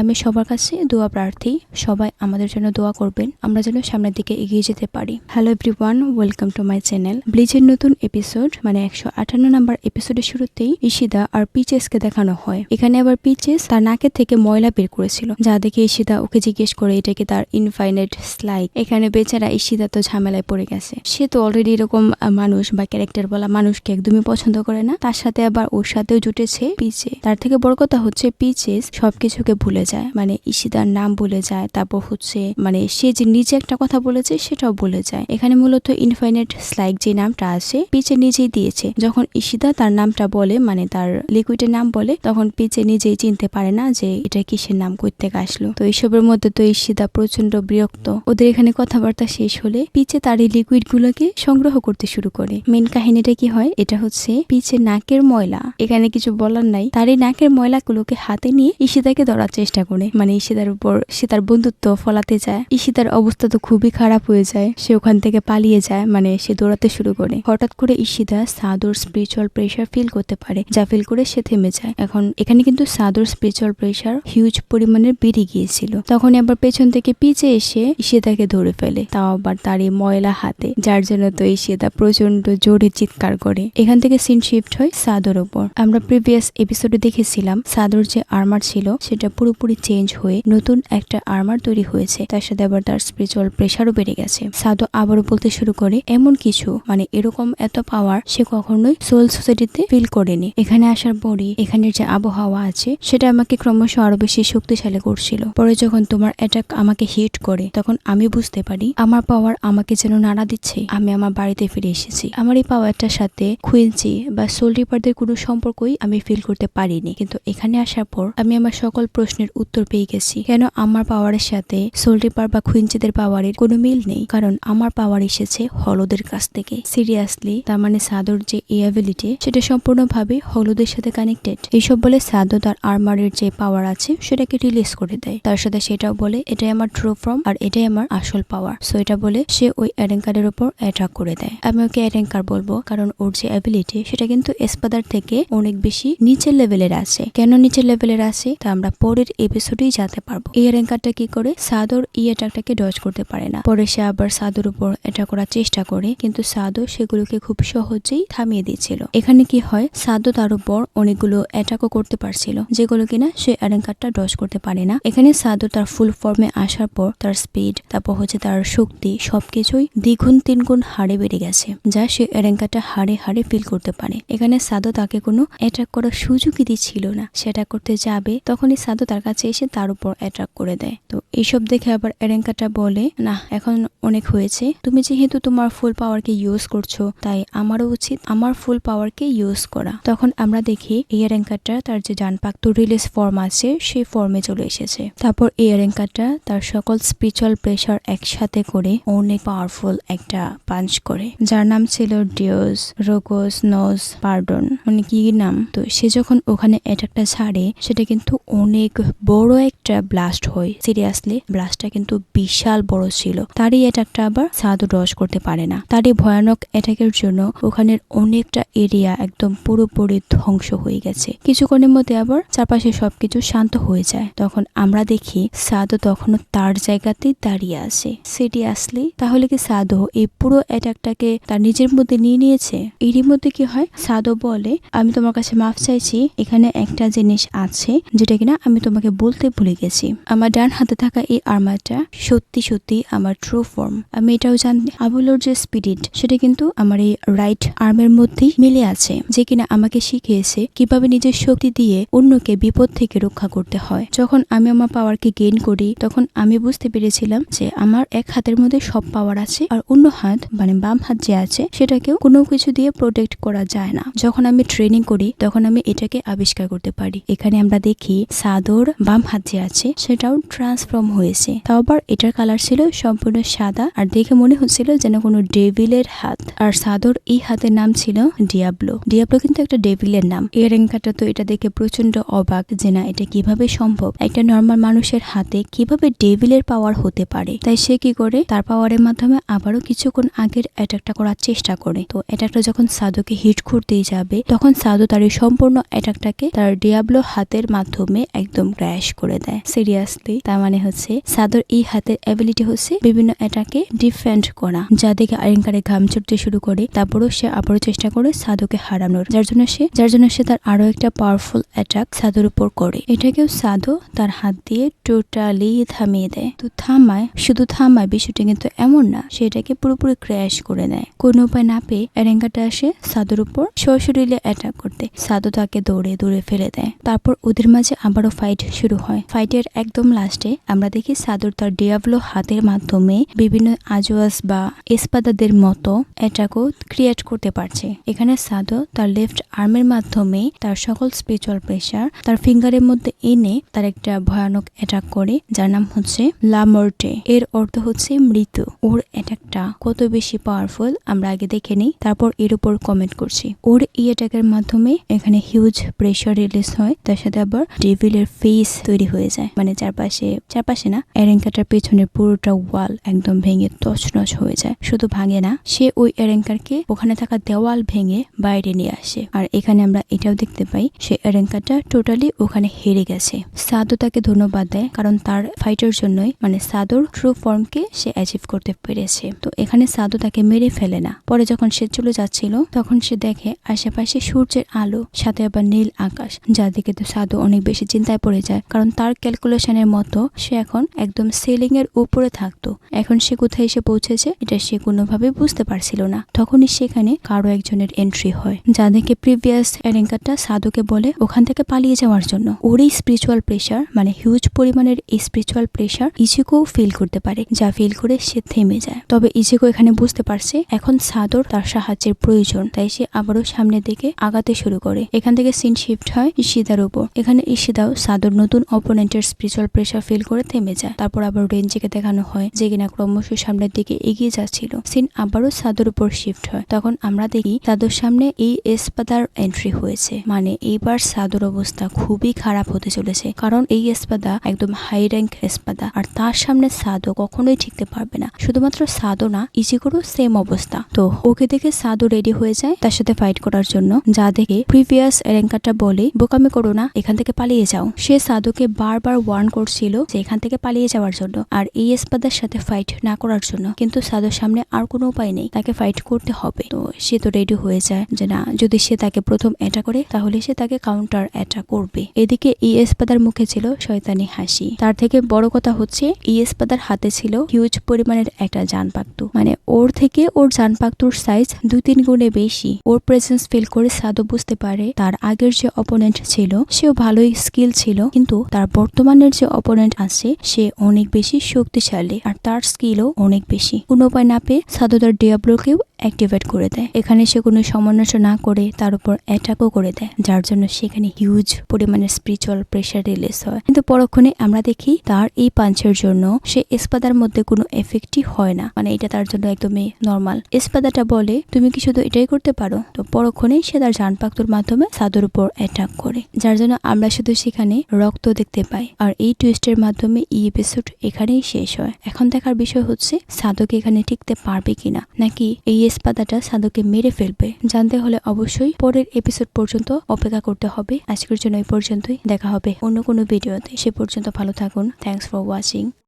আমি সবার কাছে দোয়া প্রার্থী, সবাই আমাদের জন্য দোয়া করবেন, আমরা যেন সামনের দিকে এগিয়ে যেতে পারি। Hello everyone, welcome to my channel. ব্লিচের নতুন এপিসোড মানে 158 নাম্বার এপিসোডের শুরুতেই ঈশিতা আর পিচেসকে দেখানো হয়। এখানে আবার পিচেস তার নাকের থেকে ময়লা বের করেছিল, যা দেখে ঈশিতা ওকে জিজ্ঞেস করে এটা কি তার ইনফাইনাইট স্লাইড। এখানে বেচারা ঈশিতা তো ঝামেলায় পড়ে গেছে। সে তো অলরেডি এরকম মানুষ বা ক্যারেক্টার বলা মানুষকে একদমই পছন্দ করে না, তার সাথে আবার ওর সাথেও জুটেছে পিচে। তার থেকে বড় কথা হচ্ছে পিচেস সবকিছুকে ভুলে যায়, মানে ঈশিতার নাম ভুলে যায়, তারপর হচ্ছে মানে সে যে নিজে একটা কথা বলেছে সেটাও ভুলে যায়। এখানে মূলত ইনফাইনাইট স্লাইড যে নামটা আছে পিচে নিজেই দিয়েছে। যখন ঈশিতা তার নামটা বলে, মানে তার লিকুইডের নাম বলে, তখন পিচে নিজেই চিনতে পারে না যে এটা কিসের নাম, কই থেকে আসলো। তো এইসবের মধ্যে তো ঈশিতা প্রচন্ড বিরক্ত। ওদের এখানে কথাবার্তা শেষ হলে পিচে তার এই লিকুইড গুলোকে সংগ্রহ করতে শুরু করে। মেন কাহিনীটা কি হয়, এটা হচ্ছে পিচে নাকের ময়লা। এখানে কিছু বলার নাই, তার এই নাকের ময়লাগুলোকে হাতে নিয়ে ঈশিতাকে ধরার চেষ্টা করে, মানে ঈশিতার উপর সে তার বন্ধুত্ব ফলাতে যায়। ঈশিতার অবস্থা তো খুবই খারাপ হয়ে যায়, সে ওখান থেকে পালিয়ে যায়, মানে সে দৌড়াতে শুরু করে। হঠাৎ করে ঈশিতা সাদুর স্পিরিচুয়াল প্রেশার ফিল করতে পারে, যা ফিল করে সে থেমে যায়। এখন এখানে কিন্তু সাদুর স্পিরিচুয়াল প্রেশার হিউজ পরিমাণের বেড়ে গিয়েছিল। তখন আবার পেছন থেকে পিছে এসে ঈশিতাকে ধরে ফেলে, তাও আবার তার এই ময়লা হাতে, যার জন্য তো ঈশিতা প্রচন্ড জোরে চিৎকার করে। এখান থেকে সিন শিফট হয় সাদুর উপর। আমরা প্রিভিয়াস এপিসোডে দেখেছিলাম সাদুর যে আর্মার ছিল সেটা পুরোপুরি চেঞ্জ হয়ে নতুন একটা আর্মার তৈরি হয়েছে, তার সাথে আবার তার স্পিরিচুয়াল প্রেশারও বেড়ে গেছে। সাদু আবারও বলতে শুরু করে এমন কিছু, মানে এরকম এত পাওয়ার সে কখনোই সোল সোসাইটিতে ফিল করেনি। এখানে আসার পরই এখানের যে আবহাওয়া আছে সেটা আমাকে ক্রমশ আরো বেশি শক্তিশালী করছিল। পরে যখন তোমার অ্যাটাক আমাকে হিট করে তখন আমি বুঝতে পারি আমার পাওয়ার আমাকে যেন নাড়া দিচ্ছে। আমি আমার বাড়িতে ফিরে এসেছি। আমার এই পাওয়ারটার সাথে কুইন্সি বা সোল রিপারদের কোনো সম্পর্কই আমি ফিল করতে পারিনি, কিন্তু এখানে আসার পর আমি আমার সকল প্রশ্নের উত্তর পেয়ে গেছি। কেন আমার পাওয়ারের সাথে সোল রিপার বা কুইন্সিদের পাওয়ারের কোনো মিল নেই, কারণ আমার পাওয়ার এসেছে হলুদের কাছ থেকে। সিরিয়াসলি, তার মানে সাদুর যে এবিলিটি সেটা সম্পূর্ণভাবে হলুদের সাথে কানেক্টেড। এইসব বলে সাদু তার আর্মারের যে পাওয়ার আছে সেটাকে রিলিজ করে দেয়। তার সাথে সেটাও বলে এটাই আমার ট্রু ফর্ম আর এটাই আমার আসল পাওয়ার। সো এটা বলে সে ওই এরেঙ্কারের উপর অ্যাটাক করে দেয়। আমি ওকে এরেঙ্কার বলবো কারণ ওর যে অ্যাবিলিটি সেটা কিন্তু এসপাদার থেকে অনেক বেশি নিচের লেভেলের আছে। কেন নিচের লেভেলের আছে তা আমরা পরের এপিসোডেই জানতে পারবো। এই এরেঙ্কারটা কি করে সাদুর এই অ্যাটাকটাকে ডজ করতে পারে না। পরে সে আবার সাদুর উপর অ্যাটাক করার চেষ্টা করে, কিন্তু সাদু সেগুলোকে খুব সহজেই থামিয়ে দিয়েছিল। এখানে কি হয়, সাদু তার উপর অনেকগুলো অ্যাটাকও করতে পারছিল যেগুলো কিনা সে এরেঙ্কারটা ডজ করতে পারে না। এখানে সাদু তার ফুল ফর্মে আসার পর তার স্পিড, তারপর হচ্ছে তার শক্তি সবকিছুই দ্বিগুণ তিনগুণ হারে বেড়ে গেছে, যা সে এরেঙ্কারটা হারে হারে ফিল করতে পারে। এখানে সাদু তাকে কোনো অ্যাটাক করার সুযোগই দিচ্ছিল না। সে অ্যাটাক করতে যাবে তখনই সাদু তার কাছে এসে তার উপর অ্যাটাক করে দেয়। তো এইসব দেখে আবার এরেঙ্কাটা বলে, না এখন অনেক হয়েছে, তুমি যেহেতু তোমার ফুল পাওয়ারকে ইউজ করছো তাই আমারও উচিত আমার ফুল পাওয়ারকে ইউজ করা। তখন আমরা দেখি এই এরেঙ্কাটা তার যে জানপাক্ত রিলিজ ফর্ম আছে সেই ফর্মে চলে এসেছে। তারপর এই এরেঙ্কাটা তার সকল স্পিরিচুয়াল প্রেশার একসাথে করে অনেক পাওয়ারফুল একটা পাঞ্চ করে, যার নাম ছিল ডিওস রোগোস নোজ পার্ডন, মানে কি নাম। তো সে যখন ওখানে অ্যাটাকটা ছাড়ে সেটা কিন্তু অনেক বড় একটা ব্লাস্ট হয়। সিরিয়াসলি ব্লাস্টটা কিন্তু বিশাল বড় ছিল। তারই অ্যাটাকটা আবার সাদু ডজ করতে পারে না। তারই ভয়ানক অ্যাটাকের জন্য ওখানের অনেকটা এরিয়া একদম পুরোপুরি ধ্বংস হয়ে গেছে। কিছুক্ষণের মধ্যে আবার চারপাশে সবকিছু শান্ত হয়ে যায়। তখন আমরা দেখি সাদু তখনও তার জায়গাতেই দাঁড়িয়ে আছে। সিরিয়াসলি, তাহলে কি সাদু এই পুরো অ্যাটাকটাকে তার নিজের মধ্যে নিয়ে নিয়েছে? এরই মধ্যে কি হয়, সাদু বলে আমি তোমার কাছে মাফ চাইছি, এখানে একটা জিনিস আছে যেটা কিনা আমি তোমাকে বলতে ভুলে গেছি। আমার ডান হাতে থাকা এই আর্মারটা সত্যি সত্যি আমার ট্রু ফর্ম। আমি এটাও জানি আবুলোর যে স্পিরিট সেটা কিন্তু আমার এই রাইট আর্মের মধ্যেই মিলে আছে, যে কিনা আমাকে শিখিয়েছে কিভাবে নিজের শক্তি দিয়ে অন্যকে বিপদ থেকে রক্ষা করতে হয়। যখন আমি আমার পাওয়ারকে গেইন করি তখন আমি বুঝতে পেরেছিলাম যে আমার এক হাতের মধ্যে সব পাওয়ার আছে আর অন্য হাত মানে বাম হাত যে আছে সেটাকেও কোনো কিছু দিয়ে প্রোটেক্ট করা যায় না। যখন আমি ট্রেনিং করি তখন আমি এটাকে আবিষ্কার করতে পারি। এখানে আমরা দেখি সাদুর বাম হাত যে আছে সেটাও ট্রান্সফর্ম হয়েছে, তাও আবার এটার কালার ছিল সম্পূর্ণ সাদা আর দেখে মনে হচ্ছিল যেন কোনো ডেভিলের হাত। আর সাদুর এই হাতের নাম ছিল ডিয়াবলো। ডিয়াবলো কিন্তু একটা ডেভিলের নাম। এরেঙ্কাটা তো এটা দেখে প্রচন্ড অবাক যে না এটা কিভাবে সম্ভব, একটা নর্মাল মানুষের হাতে কিভাবে ডেভিলের পাওয়ার হতে পারে। তাই সে কি করে তার পাওয়ারের মাধ্যমে আবারও কিছুক্ষণ আগের অ্যাটাকটা করার চেষ্টা করে। তো অ্যাটাকটা যখন সাদুকে হিট করতেই যাবে তখন সাদু তার এই সম্পূর্ণ অ্যাটাকটাকে তার ডিয়াবলো হাতের মাধ্যমে একদম ক্র্যাশ করে দেয়। সিরিয়াসলি, তার মানে হচ্ছে সাদর এই হাতের অ্যাবিলিটি হচ্ছে বিভিন্ন অ্যাটাকে ডিফেন্ড করা। যা দেখে আরেঙ্কারে ঘাম ছুটতে শুরু করে, তারপরও সে আবারও চেষ্টা করে সাদোকে হারানোর, যার জন্য সে তার আরো একটা পাওয়ারফুল অ্যাটাক সাদোর উপর করে। এটাকেও সাদো তার হাত দিয়ে টোটালি থামিয়ে দেয়। তো শুধু থামায় বিষয়টা কিন্তু এমন না, সেটাকে পুরোপুরি ক্র্যাশ করে দেয়। কোনো উপায় না পেয়ে এরেঙ্কাটা আসে সাদোর উপর সশরীরে অ্যাটাক করতে। সাদো তাকে দৌড়ে ফেলে দেয়। তারপর ওদের মাঝে আবারও ফাইট শুরু হয়। ফাইটের একদম লাস্টে আমরা দেখি সাদোর তার ডিয়াবলো হাতের মাধ্যমে বিভিন্ন আজওয়াস বা এসপাদাদের মতো অ্যাটাকও ক্রিয়েট করতে পারছে। এখানে সাদো তার লেফট আর্মের মাধ্যমে তার সকল স্পিরিচুয়াল প্রেসার তার ফিঙ্গারের মধ্যে এনে তার একটা ভয়ানক অ্যাটাক করে, যার নাম হচ্ছে লা মর্টে। এর অর্থ হচ্ছে মৃত্যু। ওর অ্যাটাকটা কত বেশি পাওয়ারফুল আমরা আগে দেখে নিই, তারপর এর উপর কমেন্ট করছি। ওর এই অ্যাটাকের মাধ্যমে এখানে হিউজ প্রেসার রিলিজ হয়, তার সাথে আবার ডেভিলের ফেস তৈরি হয়ে যায়। মানে চারপাশে না, এরেঙ্কাটার পেছনের পুরোটা ওয়াল একদম ভেঙে তছনছ হয়ে যায়। শুধু ভাঙে না, সে ওই এরেঙ্কারকে ওখানে থাকা দেওয়াল ভেঙে বাইরে নিয়ে আসে। আর এখানে আমরা এটাও দেখতে পাই সে এরেঙ্কাটা টোটালি ওখানে হেরে গেছে। সাদো তাকে ধন্যবাদ দেয়, কারণ তার ফাইটের জন্যই মানে সাদোর ট্রু ফর্মকে সে অ্যাচিভ করতে পেরেছে। তো এখানে সাদো তাকে মেরে ফেলে না। পরে যখন সে চলে যাচ্ছিল তখন সে দেখে আশেপাশে সূর্যের আলো, সাথে আবার নীল আকাশ, যা দেখে তো সাদো অনেক বেশি চিন্তায় পড়ে যায়। কারণ তার ক্যালকুলেশনের মতো সে এখন একদম সিলিং এর উপরে থাকতো। এখন সে কোথায় এসে পৌঁছেছে এটা সে কোনোভাবে বুঝতে পারছিল না। তখনই সেখানে কারো একজনের এন্ট্রি হয়, যা দেখে প্রিভিয়াস এরেঙ্কাটা সাদোকে বলে ওখান থেকে পালিয়ে যাওয়ার জন্য। ওর এই স্পিরিচুয়াল প্রেসার মানে হিউজ পরিমাণের এই স্পিরিচুয়াল প্রেসার ইচিকো ফিল করতে পারে, যা ফিল করে সে থেমে যায়। তবে ইচিকো এখানে বুঝতে পারছে এখন সাদোর তার সাহায্যের প্রয়োজন, তাই সে আবারও সামনের দিকে আগাতে শুরু করে। এখান থেকে সিন শিফট হয় ইশিদার উপর। এখানে ইশিদাও সাদোর নতুন অপোনেন্টের স্পিরিচুয়াল প্রেসার ফিল করে থেমে যায়। তারপর আবার রেঞ্জিকে দেখানো হয় যে কিনা ক্রমশ সামনের দিকে এগিয়ে যাচ্ছিল। সিন আবারও সাদোর উপর শিফট হয়। তখন আমরা দেখি সাদোর সামনে এই এসপাদার এন্ট্রি হয়েছে। মানে এইবার সাদোর অবস্থা খুবই খারাপ হতে চলেছে, কারণ এই এসপাদা একদম হাই র্যাঙ্ক এসপাদা, আর তার সামনে সাদো কখনোই ঠিকতে পারবে না। শুধুমাত্র সাদো না, ইচিকোরও সেম অবস্থা। তো ওকে দেখে সাদো রেডি হয়ে যায় তার সাথে ফাইট করার জন্য, যা দেখে প্রিভিয়াস এরেঙ্কাটা বলে বোকামি করো না, এখান থেকে পালিয়ে যাও। সে সাদোকে বারবার ওয়ার্ন করছিল যে এখান থেকে পালিয়ে যাওয়ার জন্য আর এই এসপাদার সাথে ফাইট না করার জন্য, কিন্তু সাদোর সামনে আর কোনো উপায় নেই, তাকে ফাইট করতে হবে। তো সে তো রেডি হয়ে যায় যে না, যদি সে তাকে প্রথম অ্যাটাক করে তাহলে সে তাকে কাউন্টার অ্যাটাক করবে। এদিকে এই এসপাদার মুখে ছিল শয়তানি হাসি। তার থেকে বড় কথা হচ্ছে এই এসপাদার হাতে ছিল হিউজ পরিমাণের একটা জানপাক্তু, মানে ওর থেকে ওর জানপাক্তুর সাইজ 2-3 গুণে বেশি। ওর প্রেজেন্স ফিল করে সাদো বুঝতে পারে তার আগের যে অপোনেন্ট ছিল সেও ভালোই স্কিল ছিল, কিন্তু তার বর্তমানের যে অপোনেন্ট আছে সে অনেক বেশি শক্তিশালী আর তার স্কিলও অনেক বেশি। কোনো উপায় না পেয়ে সাদো তার ডিয়াবলোকেও অ্যাক্টিভেট করে দেয়। এখানে সে কোনো সমালোচনা না করে তার উপর অ্যাটাকও করে দেয়, যার জন্য সেখানে হিউজ পরিমাণের স্পিরিচুয়াল প্রেসার রিলিজ হয়। কিন্তু পরক্ষণে আমরা দেখি তার এই পাঞ্চের জন্য সে এসপাদার মধ্যে কোনো এফেক্টই হয় না, মানে এটা তার জন্য একদমই নর্মাল। এসপাদাটা বলে তুমি কি শুধু এটাই করতে পারো? তো পরক্ষণেই সে তার জানপাক্তুর মাধ্যমে সাদোর উপর অ্যাটাক করে, যার জন্য আমরা শুধু সেখানে রক্ত দেখতে পাই। আর এই টুইস্টের মাধ্যমে এই এপিসোড এখানেই শেষ হয়। এখন দেখার বিষয় হচ্ছে সাদোকে এখানে টিকতে পারবে কিনা, নাকি এই এসপাদাটা সাদোকে মেরে ফেলবে। জানতে হলে অবশ্যই পরের এপিসোড পর্যন্ত অপেক্ষা করতে হবে। আজকের জন্য এই পর্যন্তই, দেখা হবে অন্য কোনো ভিডিওতে। সে পর্যন্ত ভালো থাকুন। Thanks for watching.